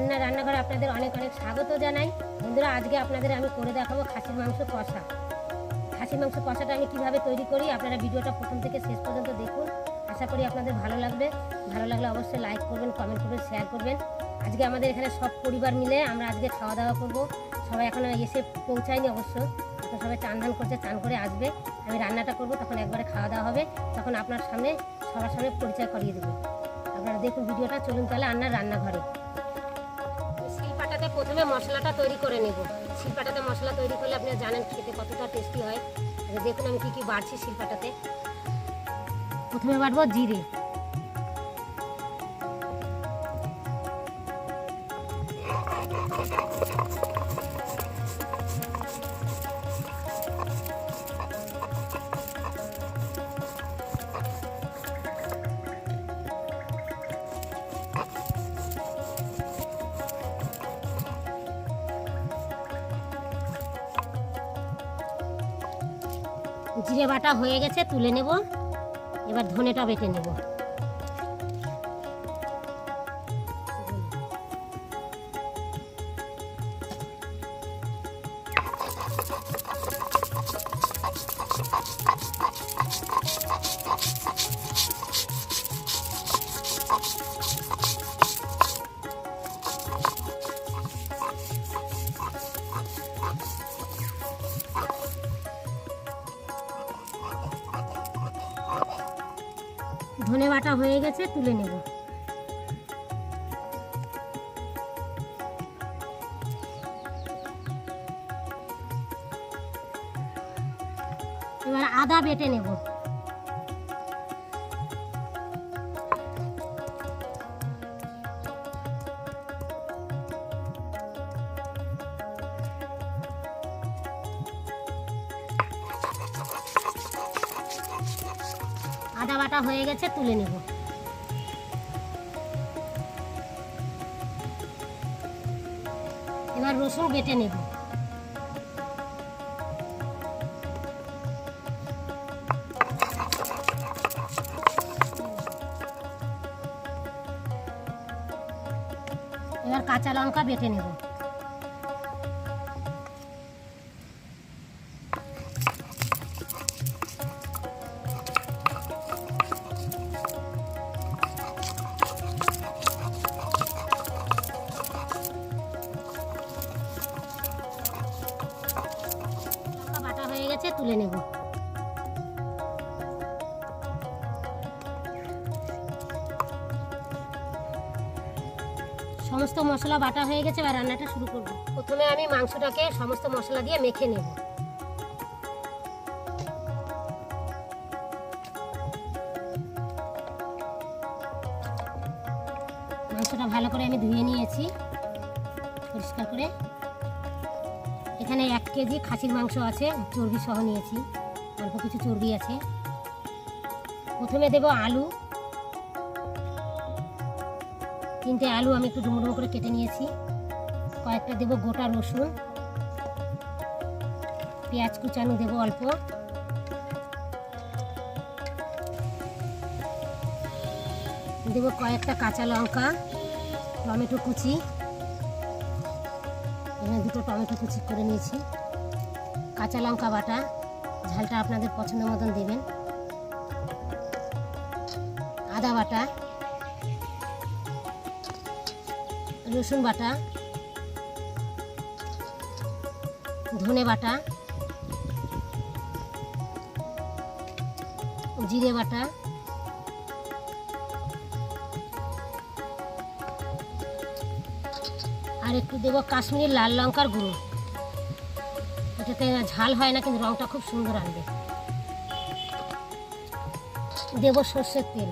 রান্নার রান্নাঘরে আপনাদের অনেক অনেক স্বাগত জানাই। বন্ধুরা, আজকে আপনাদের আমি করে দেখাবো খাসির মাংস কষা। খাসির মাংস কষাটা আমি কিভাবে তৈরি করি আপনারা ভিডিওটা প্রথম থেকে শেষ পর্যন্ত দেখুন। আশা করি আপনাদের ভালো লাগবে। ভালো লাগলে অবশ্যই লাইক করবেন, কমেন্ট করবেন, শেয়ার করবেন। আজকে আমাদের এখানে সব পরিবার মিলে আমরা আজকে খাওয়া দাওয়া করব। সবাই এখনো এসে পৌঁছায়নি অবশ্য, এখন সবাই চান ধান করছে, চান করে আসবে। আমি রান্নাটা করব, তখন একবারে খাওয়া দাওয়া হবে, তখন আপনার সামনে সবার সামনে পরিচয় করিয়ে দেবো। আপনারা দেখুন ভিডিওটা। চলুন তাহলে রান্নাঘরে। শিলপাটাতে প্রথমে মশলাটা তৈরি করে নেব। শিলপাটাতে মশলা তৈরি করলে আপনি জানেন খেতে কতটা টেস্টি হয়। দেখুন আমি কি কি বাড়ছি শিলপাটাতে। প্রথমে বাড়বো জিরে, জিরে বাটা হয়ে গেছে, তুলে নেব। এবার ধনেটা বেটে নেব। ধনে বাটা হয়ে গেছে, তুলে নেব। এবার আদা বেটে নেব। আদা বাটা হয়ে গেছে, তুলে নেব। এবার রসুন বেটে নেব। এবার কাঁচা লঙ্কা বেটে নেব। বাটা হয়ে গেছে, তুলে নেব। সমস্ত মশলা বাটা হয়ে গেছে, এবার রান্নাটা শুরু করব। প্রথমে আমি মাংসটাকে সমস্ত মশলা দিয়ে মেখে নেব। মাংসটা ভালো করে আমি ধুয়ে নিয়েছি পরিষ্কার করে। এখানে 1 কেজি খাসির মাংস আছে, চর্বি সহ নিয়েছি, অল্প কিছু চর্বি আছে। প্রথমে দেব আলু। 3টে আলু আমি একটু ডুমো ডুমো করে কেটে নিয়েছি। কয়েকটা দেব গোটা রসুন, পেঁয়াজ কুচানো দেব অল্প, দেব কয়েকটা কাঁচা লঙ্কা, টমেটো কুচি, এখানে 2টো টমেটো কুচি করে নিয়েছি, কাঁচা লঙ্কা বাটা, ঝালটা আপনাদের পছন্দ মতন দেবেন, আদা বাটা, রসুন বাটা, ধনে বাটা, জিরে বাটা, আর একটু দেব কাশ্মীরি লাল লঙ্কার গুঁড়ো। এটাতে ঝাল হয় না, কিন্তু রংটা খুব সুন্দর আনবে। দেব সর্ষের তেল।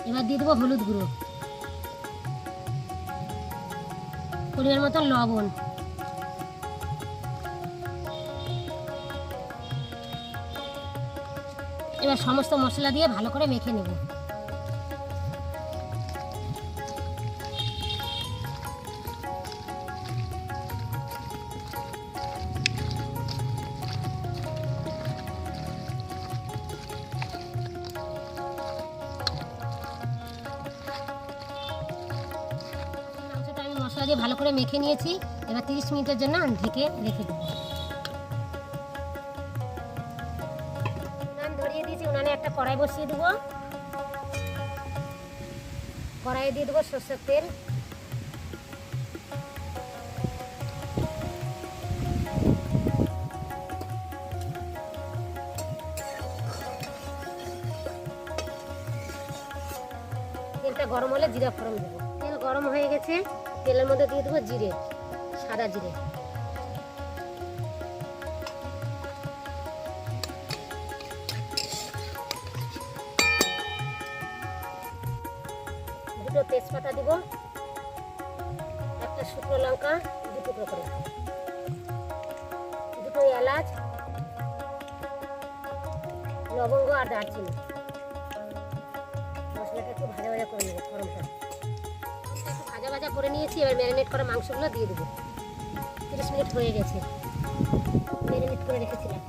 এবার দিয়ে দেবো হলুদ গুঁড়ো, পরিমাণ মতন লবণ। এবার সমস্ত মশলা দিয়ে ভালো করে মেখে নেব। দিয়ে ভালো করে মেখে নিয়েছি। এবার 30 মিনিটের জন্য ঢেকে রেখে দেবো। উনান ধরিয়ে দিয়েছি, উনানে একটা কড়াই বসিয়ে দেবো। কড়াইয়ে দিয়ে দেবো সরষের তেল। তেলটা গরম হলে জিরা ফোড়ন দেবো। তেল গরম হয়ে গেছে, তেলের মধ্যে দিয়ে দেবো জিরে, সাদা জিরে। দুটো তেজপাতা দিব, একটা শুকনো লঙ্কা 2 টুকরো করে, দুটো এলাচ, লবঙ্গ আর দারচিনি। মশলাটা একটু ভাজা ভাজা করে নেবো। গরমটা ভাজা ভাজা করে নিয়েছি। এবার ম্যারিনেট করা মাংসগুলো দিয়ে দেবো। 30 মিনিট হয়ে গেছে, ম্যারিনেট করে রেখেছিলাম।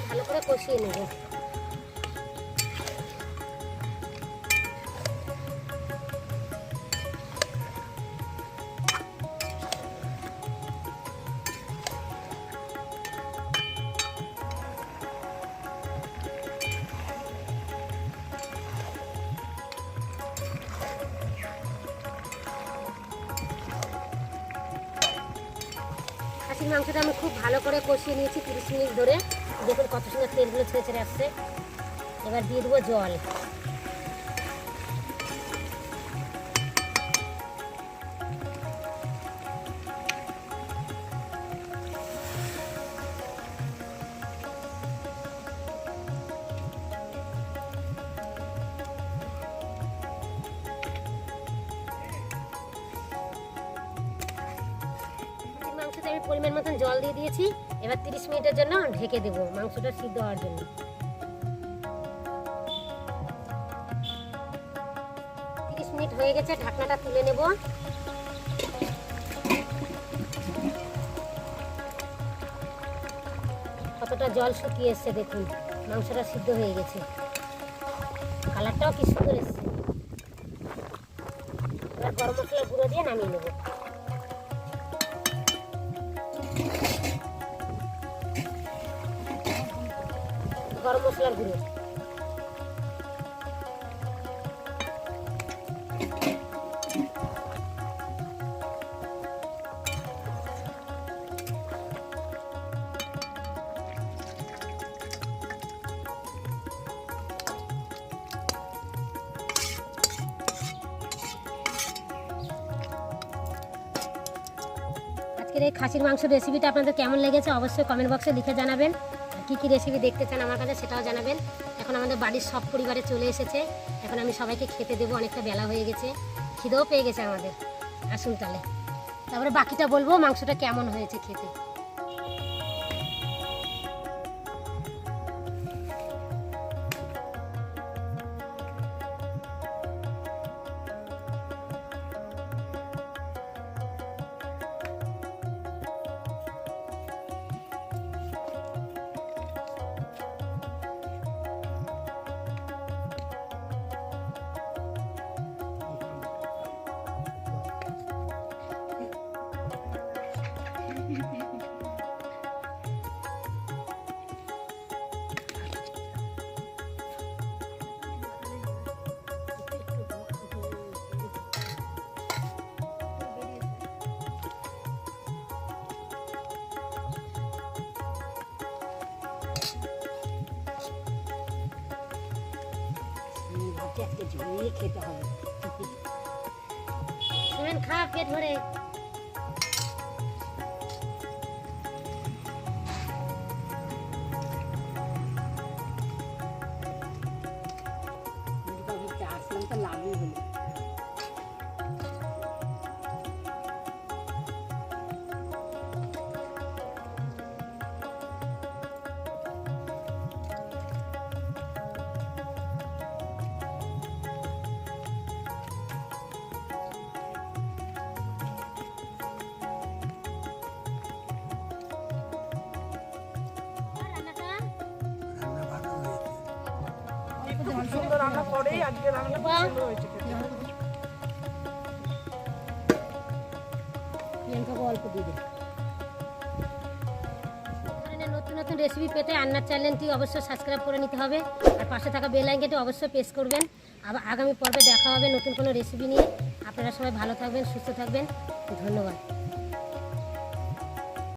ভালো করে কষিয়ে নেব। খাসির মাংসটা আমি খুব ভালো করে কষিয়ে নিয়েছি 30 মিনিট ধরে। দেখুন কত সুন্দর তেলগুলো ছেড়ে ছেড়ে আসছে। এবার দিয়ে দেবো জল। মাংসতে আমি পরিমাণ মতন জল দিয়ে দিয়েছি। এবার 30 মিনিটের জন্য ঢেকে দেবো মাংসটা সিদ্ধ হওয়ার জন্য। 30 মিনিট হয়ে গেছে, ঢাকনাটা তুলে নেব। কতটা জল শুকিয়ে এসছে দেখুন, মাংসটা সিদ্ধ হয়ে গেছে। কালারটাও কি সুন্দর এসছে। এবার গরম মশলার গুঁড়ো দিয়ে নামিয়ে নেব। গরম মশলার গুঁড়ো, আজকের এই খাসির মাংসের রেসিপিটা আপনাদের কেমন লেগেছে অবশ্যই কমেন্ট বক্সে লিখে জানাবেন। কী কী রেসিপি দেখতে চান আমার কাছে সেটাও জানাবেন। এখন আমাদের বাড়ির সব পরিবারে চলে এসেছে, এখন আমি সবাইকে খেতে দেবো। অনেকটা বেলা হয়ে গেছে, খিদেও পেয়ে গেছে আমাদের। আসুন তাহলে, তারপরে বাকিটা বলবো মাংসটা কেমন হয়েছে খেতে। আজকে জমিয়ে খেতে হবে। শুনেন, খা পেট ভরে। খুব সুন্দর রান্না করেই আজকে রান্না খুব সুন্দর হয়েছে খেতে। প্রিয়াঙ্কাকে অল্প দিয়ে দে। ধরনের নতুন নতুন রেসিপি পেতে আন্নার চ্যানেলটি অবশ্যই সাবস্ক্রাইব করে নিতে হবে আর পাশে থাকা বেল আইকনটি অবশ্যই প্রেস করবেন। আবার আগামী পর্বে দেখা হবে নতুন কোনো রেসিপি নিয়ে। আপনারা সবাই ভালো থাকবেন, সুস্থ থাকবেন। ধন্যবাদ।